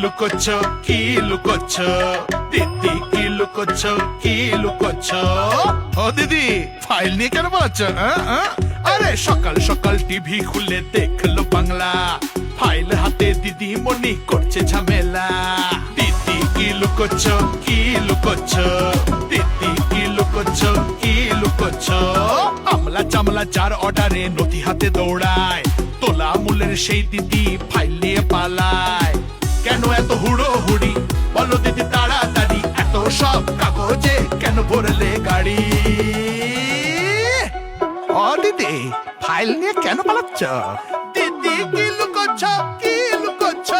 লুকোচ্ছ কি লুকোচ্ছ দিদি কি লুকোচ্ছ কি লুকোচ্ছ ও দিদি ফাইল নিয়ে কেন পাচ্ছ আরে সকাল সকাল টিভি খুলে দেখলো বাংলা ফাইল হাতে দিদি মনি করছে ঝামেলা দিদি কি লুকোচ্ছ কি লুকোচ্ছ দিদি কি লুকোচ্ছ কি লুকোচ্ছ আমলা চামলা যার অর্ডারে নথি হাতে দৌড়ায় তোলা মূলের সেই দিদি ফাইল নিয়ে পালায় কেন এত হুড়োহুড়ি বলো দিদি তাড়াতাড়ি এত সব কাগজে কেন ভরলে গাড়ি ও দিদি ফাইল নিয়ে কেন পালাচ্ছ দিদি কি লুকোচ্ছ কি লুকোচ্ছ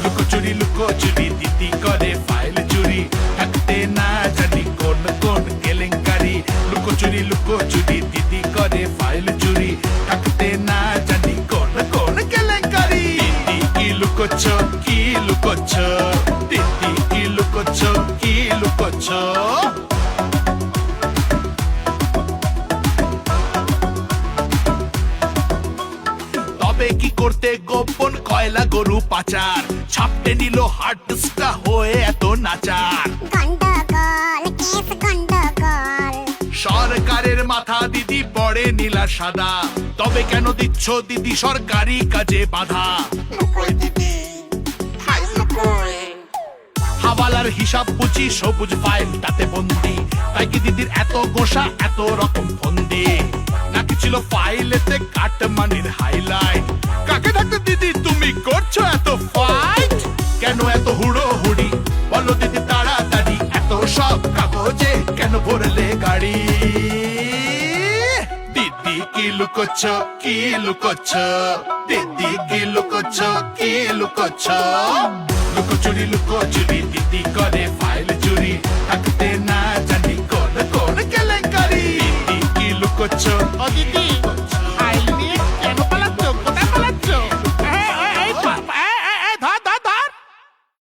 লুকোচুরি লুকোচুরি দিদি করে ফাইল চুরি থাকতে না জানি কোন কোন কেলেঙ্কারি লুকোচুরি লুকোচুরি দিদি করে ফাইল চুরি থাকতে না জানি কোন কোন কেলেঙ্কারি দিদি কি লুকোচ্ছ কি লুকোচ্ছ দিদি কি লুকোচ্ছ কি লুকোচ্ছ তবে কি করতে গোপন কয়লা গরু পাচার ছাপতে নিল হার্ড ডিস্কটা হয়ে এত নাচার গন্ডগোল কেস গন্ডগোল সরকারের মাথা দিদি পড়ে নীলা সাদা তবে কেন দিচ্ছ দিদি সরকারি কাজে বাধা কই দিদি ফাইল কই হাওয়ালার হিসাব বুঝি সবুজ ফাইল তাতে বন্দি তাই কি দিদির এত গোসা এত রকম ফন্দি নাকি ছিল ফাইলেতে কাটমানির হাইলাইট কাকে থাকতে দিদি তুমি করছো এত ফাইট কেন এত হুড়োহুড়ি বলো দিদি তাড়াতাড়ি এত সব কাগজে কেন ভরলে গাড়ি দিদি কি লুকোচ্ছ কি লুকোচ্ছ দিদি কি লুকোচ্ছ কি লুকোচ্ছ লুকোচুরি লুকোচুরি দিদি করে ফাইল চুরি